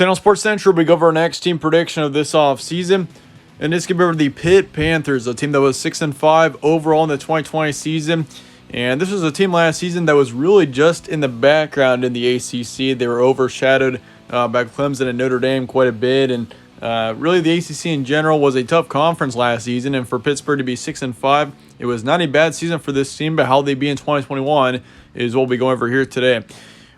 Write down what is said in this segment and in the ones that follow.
Channel Sports Central, we go over our next team prediction of this offseason. And this could be over the Pitt Panthers, a team that was 6-5 overall in the 2020 season. And this was a team last season that was really just in the background in the ACC. They were overshadowed by Clemson and Notre Dame quite a bit. And really the ACC in general was a tough conference last season. And for Pittsburgh to be 6-5, it was not a bad season for this team. But how they be in 2021 is what we'll be going over here today.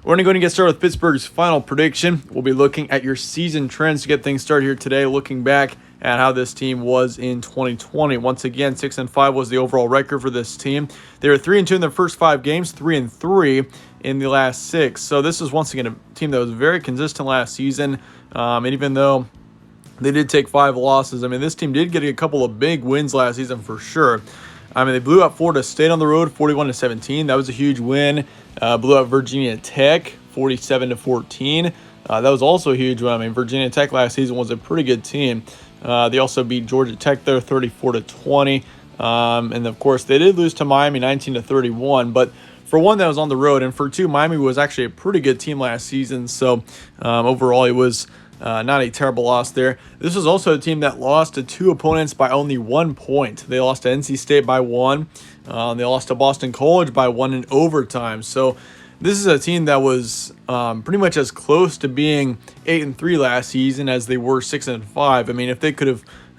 We're going to go ahead and get started with Pittsburgh's final prediction. We'll be looking at your season trends to get things started here today, looking back at how this team was in 2020. Once again, 6-5 was the overall record for this team. They were 3-2 in their first 5 games, 3-3 in the last 6. So this is once again a team that was very consistent last season. And even though they did take 5 losses, I mean, this team did get a couple of big wins last season for sure. I mean, they blew out Florida State on the road, 41-17. That was a huge win. Blew out Virginia Tech, 47-14. That was also a huge win. I mean, Virginia Tech last season was a pretty good team. They also beat Georgia Tech there, 34-20. And of course, they did lose to Miami, 19-31. But for one, that was on the road, and for two, Miami was actually a pretty good team last season. So overall, it was not a terrible loss there. This was also a team that lost to 2 opponents by only 1 point. They lost to NC State by 1. They lost to Boston College by 1 in overtime. So this is a team that was pretty much as close to being 8-3 last season as they were 6-5. I mean, if they could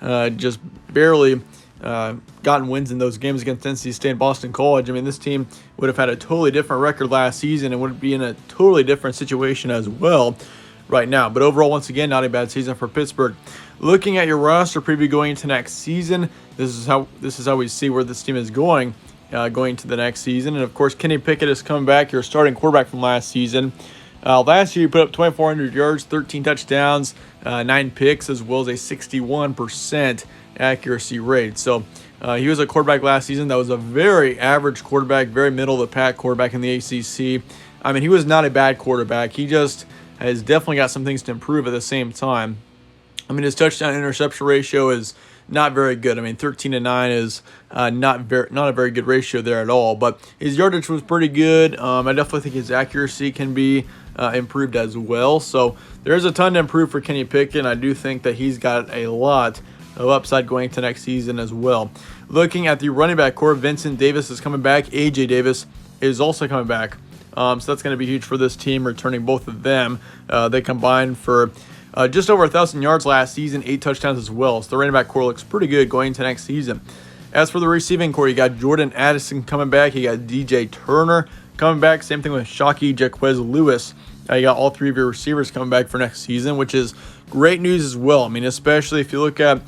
have just barely gotten wins in those games against NC State and Boston College, I mean, this team would have had a totally different record last season and would be in a totally different situation as well right now. But overall, once again, not a bad season for Pittsburgh. Looking at your roster preview going into next season, this is how we see where this team is going into the next season. And of course, Kenny Pickett is coming back, your starting quarterback from last season. Last year, he put up 2,400 yards, 13 touchdowns, 9 picks, as well as a 61% accuracy rate. So he was a quarterback last season that was a very average quarterback, very middle-of-the-pack quarterback in the ACC. I mean, he was not a bad quarterback. He just has definitely got some things to improve at the same time. I mean, his touchdown-interception ratio is not very good. I mean, 13-9 is not a very good ratio there at all. But his yardage was pretty good. I definitely think his accuracy can be improved as well. So there's a ton to improve for Kenny Pickett, and I do think that he's got a lot of upside going into next season as well. Looking at the running back core, Vincent Davis is coming back. A.J. Davis is also coming back. So that's going to be huge for this team, returning both of them. They combined for just over 1,000 yards last season, 8 touchdowns as well. So the running back core looks pretty good going into next season. As for the receiving core, you got Jordan Addison coming back. You got DJ Turner coming back. Same thing with Shockey, Jaquez Lewis. You got all 3 of your receivers coming back for next season, which is great news as well. I mean, especially if you look at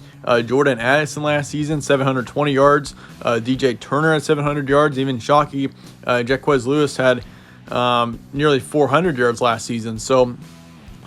Jordan Addison last season, 720 yards. DJ Turner had 700 yards. Even Shockey, Jaquez Lewis had nearly 400 yards last season. So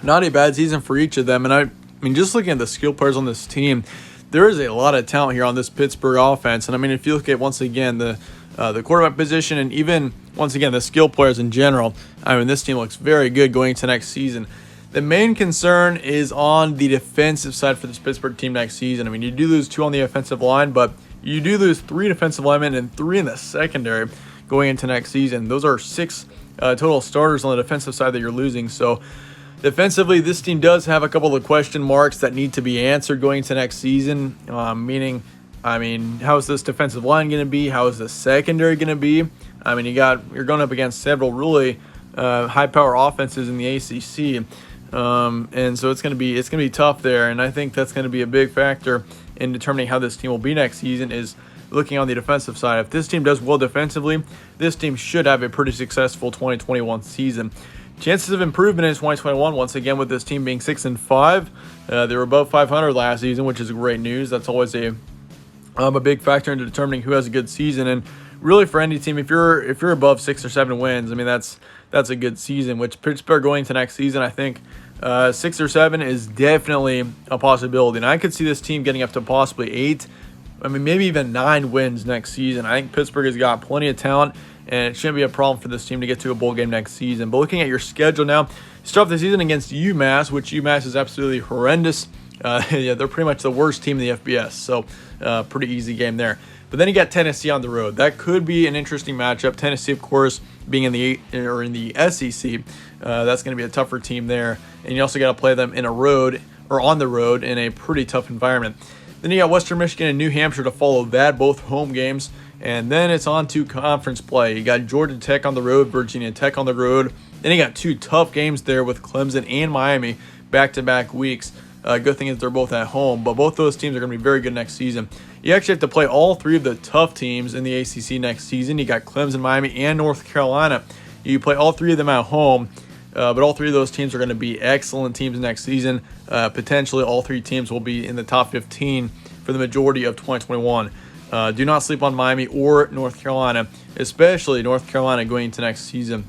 not a bad season for each of them. And I mean, just looking at the skill players on this team, there is a lot of talent here on this Pittsburgh offense. And I mean, if you look at, once again, the quarterback position and even, once again, the skill players in general, I mean, this team looks very good going into next season. The main concern is on the defensive side for this Pittsburgh team next season. I mean, you do lose 2 on the offensive line, but you do lose 3 defensive linemen and 3 in the secondary going into next season. Those are 6 total starters on the defensive side that you're losing. So defensively, this team does have a couple of question marks that need to be answered going into next season, meaning, I mean, how is this defensive line going to be? How is the secondary going to be? I mean, you're going up against several really high-power offenses in the ACC, and so it's going to be tough there. And I think that's going to be a big factor in determining how this team will be next season, is looking on the defensive side. If this team does well defensively, this team should have a pretty successful 2021 season. Chances of improvement in 2021, once again, with this team being 6-5. They were above 500 last season, which is great news. That's always a big factor into determining who has a good season. And really, for any team, if you're above 6 or 7 wins, I mean, that's a good season. Which Pittsburgh going to next season, I think 6 or 7 is definitely a possibility. And I could see this team getting up to possibly 8. I mean, maybe even 9 wins next season. I think Pittsburgh has got plenty of talent, and it shouldn't be a problem for this team to get to a bowl game next season. But looking at your schedule now, start off the season against Umass, which Umass is absolutely horrendous. Yeah, they're pretty much the worst team in the FBS, so pretty easy game there. But then you got Tennessee on the road. That could be an interesting matchup. Tennessee, of course, being in the SEC, that's going to be a tougher team there. And you also got to play them on the road in a pretty tough environment. Then you got Western Michigan and New Hampshire to follow that, both home games. And then it's on to conference play. You got Georgia Tech on the road, Virginia Tech on the road. Then you got two tough games there with Clemson and Miami back-to-back weeks. Good thing is they're both at home, but both those teams are going to be very good next season. You actually have to play all three of the tough teams in the ACC next season. You got Clemson, Miami, and North Carolina. You play all three of them at home, but all three of those teams are going to be excellent teams next season. Potentially all three teams will be in the top 15 for the majority of 2021. Do not sleep on Miami or North Carolina, especially North Carolina going into next season.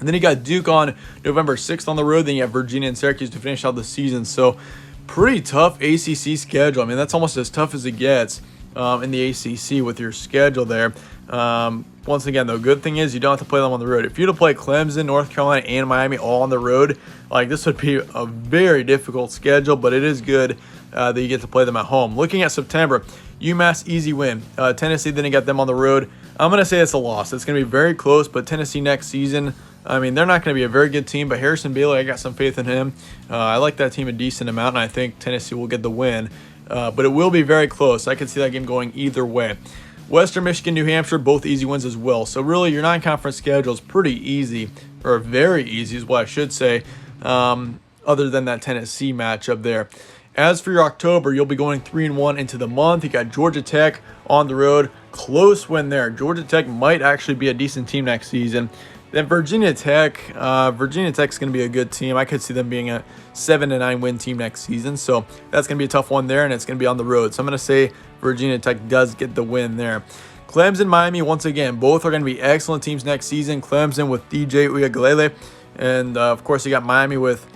And then you got Duke on November 6th on the road. Then you have Virginia and Syracuse to finish out the season. So pretty tough ACC schedule. I mean, that's almost as tough as it gets in the ACC with your schedule there. Once again, though, good thing is you don't have to play them on the road. If you had to play Clemson, North Carolina, and Miami all on the road, like this would be a very difficult schedule, but it is good that you get to play them at home. Looking at September, UMass, easy win. Tennessee, then you got them on the road. I'm going to say it's a loss. It's going to be very close, but Tennessee next season, I mean, they're not going to be a very good team, but Harrison Bailey, I got some faith in him. I like that team a decent amount, and I think Tennessee will get the win. But it will be very close. I could see that game going either way. Western Michigan, New Hampshire, both easy wins as well. So really, your non-conference schedule is pretty easy, or very easy is what I should say, other than that Tennessee matchup there. As for your October, you'll be going 3-1 into the month. You got Georgia Tech on the road. Close win there. Georgia Tech might actually be a decent team next season. Then Virginia Tech. Virginia Tech's going to be a good team. I could see them being a 7-9 win team next season. So that's going to be a tough one there, and it's going to be on the road. So I'm going to say Virginia Tech does get the win there. Clemson, Miami, once again, both are going to be excellent teams next season. Clemson with DJ Uiagalelei, and of course you got Miami with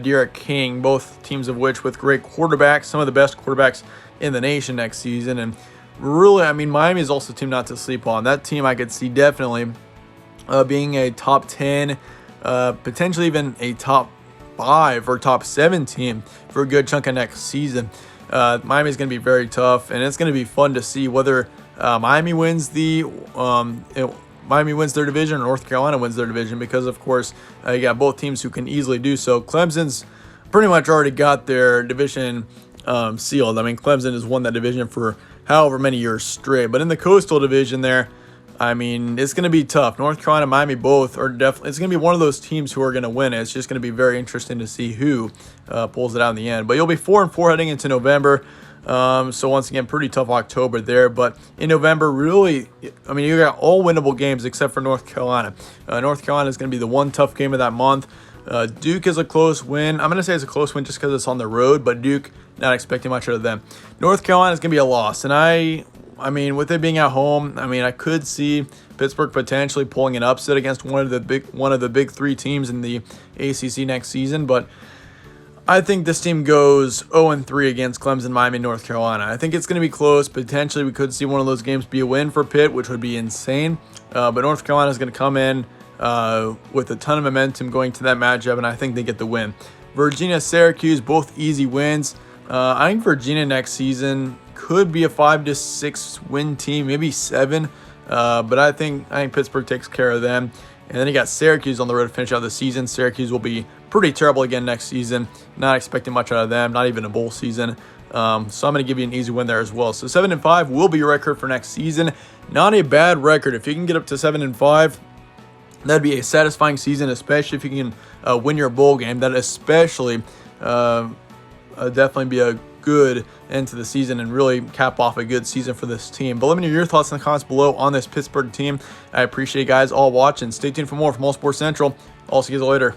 Derek King, both teams of which with great quarterbacks, some of the best quarterbacks in the nation next season. And really, I mean, Miami is also a team not to sleep on. That team I could see definitely being a top 10, potentially even a top 5 or top 7 team for a good chunk of next season. Miami is going to be very tough, and it's going to be fun to see whether Miami wins their division or North Carolina wins their division, because of course you got both teams who can easily do so. Clemson's pretty much already got their division sealed. I mean, Clemson has won that division for however many years straight, but in the Coastal Division there, I mean, it's going to be tough. North Carolina, Miami, both are definitely. It's going to be one of those teams who are going to win it. It's just going to be very interesting to see who pulls it out in the end. But you'll be 4-4 heading into November. So once again, pretty tough October there. But in November, really, I mean, you got all winnable games except for North Carolina. North Carolina is going to be the one tough game of that month. Duke is a close win. I'm going to say it's a close win just because it's on the road, but Duke, not expecting much out of them. North Carolina is going to be a loss, and I mean, with it being at home, I mean, I could see Pittsburgh potentially pulling an upset against one of the big three teams in the ACC next season, but I think this team goes 0-3 against Clemson, Miami, North Carolina. I think it's going to be close. Potentially, we could see one of those games be a win for Pitt, which would be insane. But North Carolina is going to come in with a ton of momentum going to that matchup, and I think they get the win. Virginia, Syracuse, both easy wins. I think Virginia next season could be a 5-6 win team, maybe 7. But I think Pittsburgh takes care of them. And then you got Syracuse on the road to finish out the season. Syracuse will be pretty terrible again next season. Not expecting much out of them, not even a bowl season. So I'm going to give you an easy win there as well. So 7-5 will be your record for next season. Not a bad record. If you can get up to 7-5, that'd be a satisfying season, especially if you can win your bowl game. That especially definitely be a good end to the season and really cap off a good season for this team. But let me know your thoughts in the comments below on this Pittsburgh team. I appreciate you guys all watching. Stay tuned for more from All Sports Central. I'll see you guys later.